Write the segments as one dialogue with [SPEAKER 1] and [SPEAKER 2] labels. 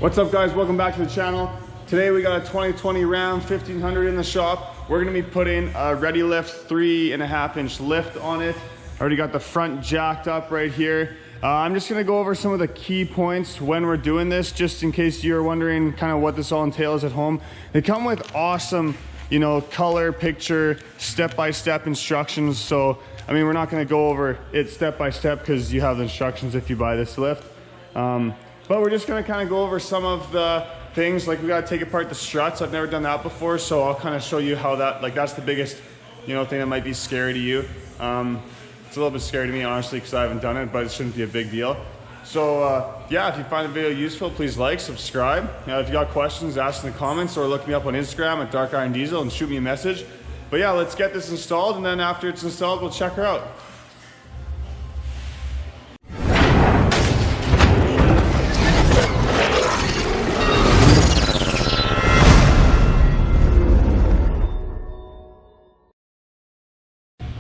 [SPEAKER 1] What's up guys, welcome back to the channel. Today we got a 2020 Ram 1500 in the shop. We're gonna be putting a ReadyLift 3.5-inch lift on it. Already got the front jacked up right here. I'm just gonna go over some of the key points when we're doing this, just in case you're wondering kind of what this all entails at home. They come with awesome, color, picture, step-by-step instructions. So, I mean, we're not gonna go over it step-by-step because you have the instructions if you buy this lift. But we're just gonna kind of go over some of the things, like we gotta take apart the struts. I've never done that before, so I'll kind of show you how that, that's the biggest, thing that might be scary to you. It's a little bit scary to me, honestly, because I haven't done it, but it shouldn't be a big deal. So yeah, if you find the video useful, please like, subscribe. If you got questions, ask in the comments, or look me up on Instagram at Dark Iron Diesel and shoot me a message. But yeah, let's get this installed, and then after it's installed, we'll check her out.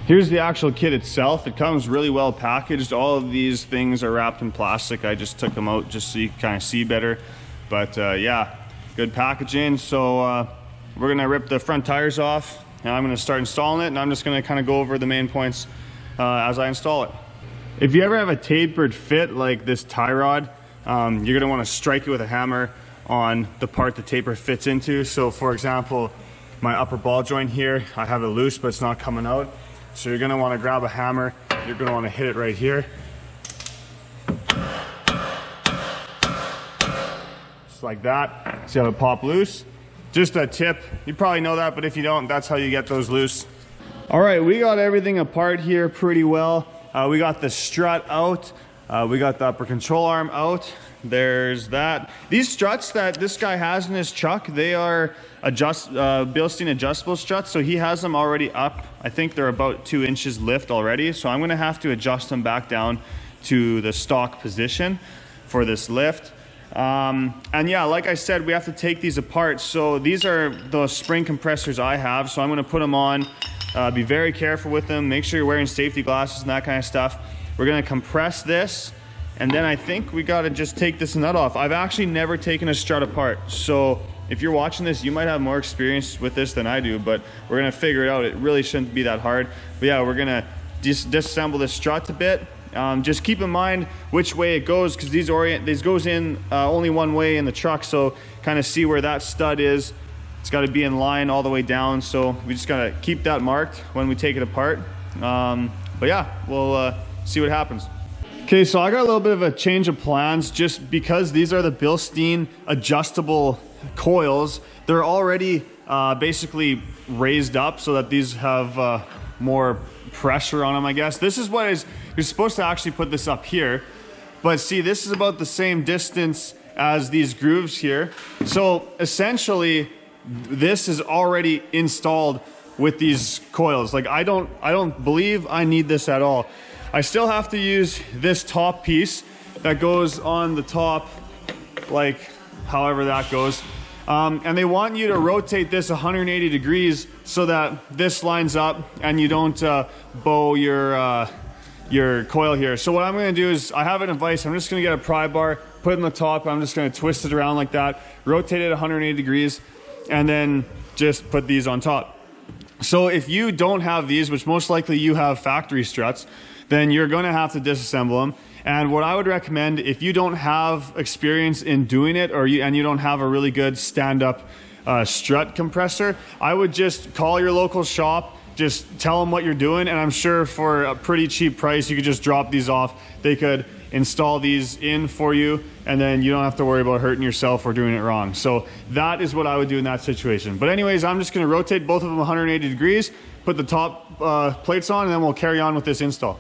[SPEAKER 1] Here's the actual kit itself. It comes really well packaged. All of these things are wrapped in plastic. I just took them out just so you can kind of see better. But yeah, good packaging. So we're gonna rip the front tires off, and I'm gonna start installing it, and I'm just gonna kind of go over the main points as I install it. If you ever have a tapered fit like this tie rod, you're gonna wanna strike it with a hammer on the part the taper fits into. So for example, my upper ball joint here, I have it loose, but it's not coming out. So you're gonna wanna grab a hammer, you're gonna wanna hit it right here. Just like that. See how it pop loose? Just a tip, you probably know that, but if you don't, that's how you get those loose. All right, we got everything apart here pretty well. We got the strut out, we got the upper control arm out. There's that. These struts that this guy has in his truck, they are Bilstein adjustable struts, so he has them already up. I think they're about 2 inches lift already, so I'm gonna have to adjust them back down to the stock position for this lift. And yeah, like I said, we have to take these apart. So these are the spring compressors I have, so I'm gonna put them on. Be very careful with them, make sure you're wearing safety glasses and that kind of stuff. We're gonna compress this, and then I think we gotta just take this nut off. I've actually never taken a strut apart, so if you're watching this, you might have more experience with this than I do, but we're gonna figure it out. It really shouldn't be that hard. But yeah, we're gonna disassemble the struts a bit. Just keep in mind which way it goes, because these goes in only one way in the truck, so kind of see where that stud is. It's gotta be in line all the way down, so we just gotta keep that marked when we take it apart. But yeah, we'll see what happens. Okay, so I got a little bit of a change of plans, just because these are the Bilstein adjustable coils. They're already basically raised up so that these have more pressure on them, I guess. This is what is, you're supposed to actually put this up here, but see, this is about the same distance as these grooves here. So essentially, this is already installed with these coils. Like I don't believe I need this at all. I still have to use this top piece that goes on the top, like however that goes. And they want you to rotate this 180 degrees so that this lines up and you don't bow your coil here. So what I'm gonna do is, I have it in vise, I'm just gonna get a pry bar, put it in the top, I'm just gonna twist it around like that, rotate it 180 degrees, and then just put these on top. So if you don't have these, which most likely you have factory struts, then you're gonna have to disassemble them. And what I would recommend, if you don't have experience in doing it, and you don't have a really good stand-up strut compressor, I would just call your local shop, just tell them what you're doing, and I'm sure for a pretty cheap price, you could just drop these off. They could install these in for you, and then you don't have to worry about hurting yourself or doing it wrong. So that is what I would do in that situation. But anyways, I'm just gonna rotate both of them 180 degrees, put the top plates on, and then we'll carry on with this install.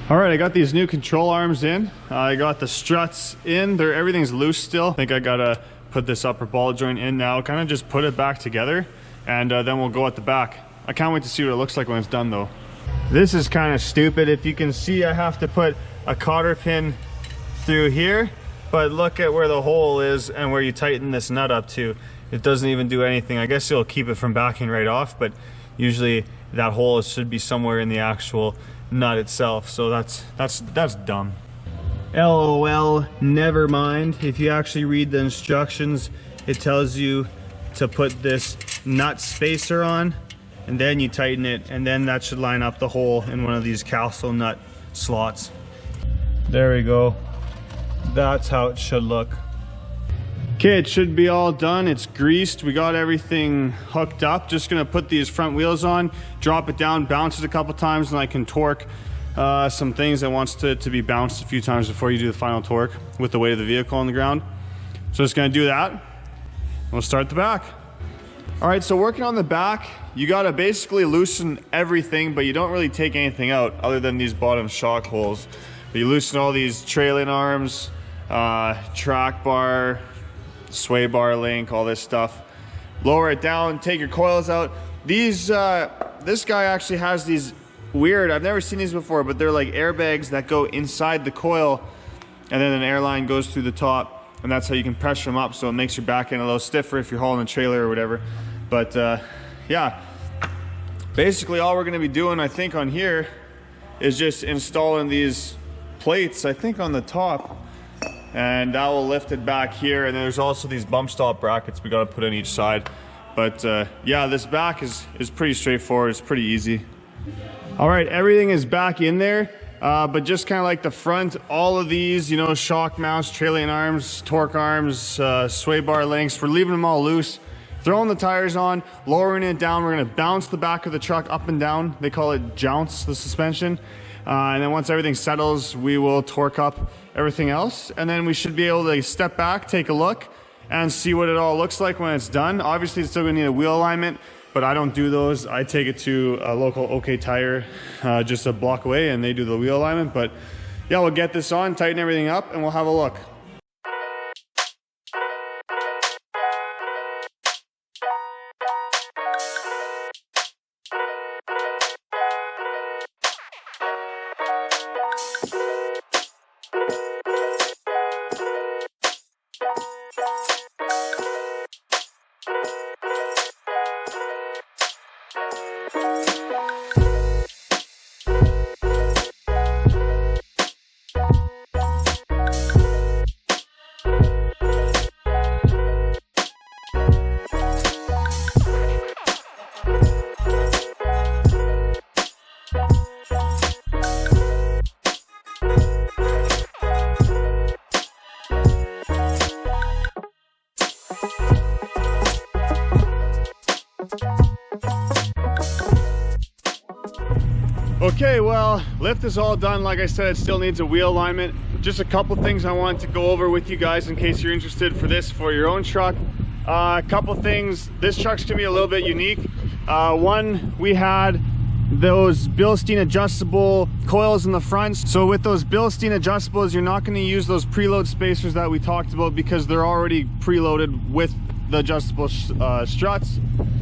[SPEAKER 1] All right, I got these new control arms in. I got the struts in. Everything's loose still. I think I gotta put this upper ball joint in now, kind of just put it back together, and then we'll go at the back. I can't wait to see what it looks like when it's done though. This is kind of stupid. If you can see, I have to put a cotter pin through here, but look at where the hole is and where you tighten this nut up to. It doesn't even do anything. I guess it'll keep it from backing right off, but usually that hole should be somewhere in the actual nut itself. So that's dumb. LOL, never mind. If you actually read the instructions, it tells you to put this nut spacer on, and then you tighten it, and then that should line up the hole in one of these Castle nut slots. There we go. That's how it should look. Okay, it should be all done. It's greased. We got everything hooked up. Just gonna put these front wheels on, drop it down, bounce it a couple times, and I can torque some things that wants to be bounced a few times before you do the final torque with the weight of the vehicle on the ground. So just gonna do that. We'll start the back. All right, so working on the back, you gotta basically loosen everything, but you don't really take anything out other than these bottom shock holes. But you loosen all these trailing arms, track bar, sway bar link, all this stuff. Lower it down, take your coils out. These, this guy actually has these weird, I've never seen these before, but they're like airbags that go inside the coil, and then an air line goes through the top, and that's how you can pressure them up, so it makes your back end a little stiffer if you're hauling a trailer or whatever. But yeah, basically all we're gonna be doing, I think, on here is just installing these plates, I think, on the top, and that will lift it back here. And then there's also these bump stop brackets we got to put on each side. But yeah, this back is pretty straightforward. It's pretty easy. All right, everything is back in there, but just kind of like the front, all of these, you know, shock mounts, trailing arms, torque arms, sway bar links, we're leaving them all loose, throwing the tires on, lowering it down. We're gonna bounce the back of the truck up and down. They call it jounce, the suspension. And then once everything settles, we will torque up everything else. And then we should be able to step back, take a look, and see what it all looks like when it's done. Obviously, it's still gonna need a wheel alignment, but I don't do those. I take it to a local OK Tire, just a block away, and they do the wheel alignment. But yeah, we'll get this on, tighten everything up, and we'll have a look. Okay, well, lift is all done. Like I said, it still needs a wheel alignment. Just a couple things I wanted to go over with you guys in case you're interested for this for your own truck. A couple things. This truck's gonna be a little bit unique. One, we had those Bilstein adjustable coils in the front. So with those Bilstein adjustables, you're not gonna use those preload spacers that we talked about because they're already preloaded with the adjustable struts.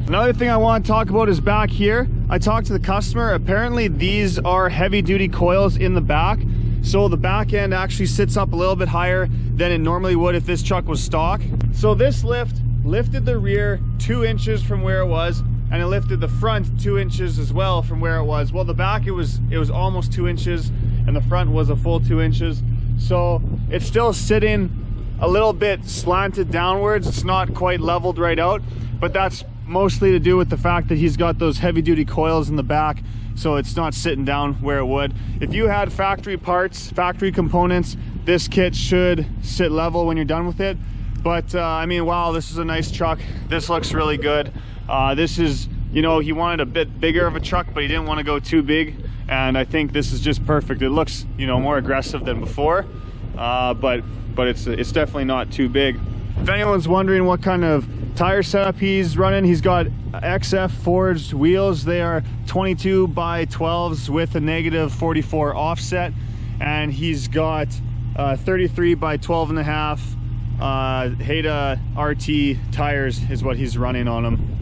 [SPEAKER 1] Another thing I want to talk about is back here. I talked to the customer. Apparently these are heavy duty coils in the back. So the back end actually sits up a little bit higher than it normally would if this truck was stock. So this lifted the rear 2 inches from where it was, and it lifted the front 2 inches as well from where it was. Well, the back, it was almost 2 inches, and the front was a full 2 inches. So it's still sitting a little bit slanted downwards. It's not quite leveled right out, but that's mostly to do with the fact that he's got those heavy duty coils in the back, so it's not sitting down where it would. If you had factory parts, factory components, this kit should sit level when you're done with it. But I mean, wow, this is a nice truck. This looks really good. This is, you know, he wanted a bit bigger of a truck, but he didn't want to go too big, and I think this is just perfect. It looks, you know, more aggressive than before, but it's definitely not too big. If anyone's wondering what kind of tire setup he's running, he's got XF forged wheels. They are 22 by 12s with a negative 44 offset, and he's got 33 by 12 and a half Heda RT tires is what he's running on them.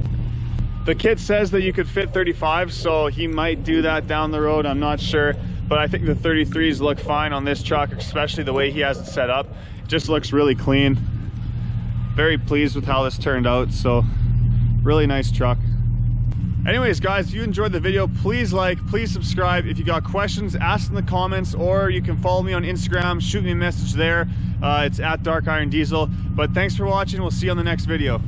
[SPEAKER 1] The kit says that you could fit 35, so he might do that down the road. I'm not sure, but I think the 33s look fine on this truck, especially the way he has it set up. It just looks really clean. Very pleased with how this turned out, so really nice truck. Anyways, guys, if you enjoyed the video, please like, please subscribe. If you got questions, ask in the comments, or you can follow me on Instagram, shoot me a message there. It's at Dark Iron Diesel. But thanks for watching. We'll see you on the next video.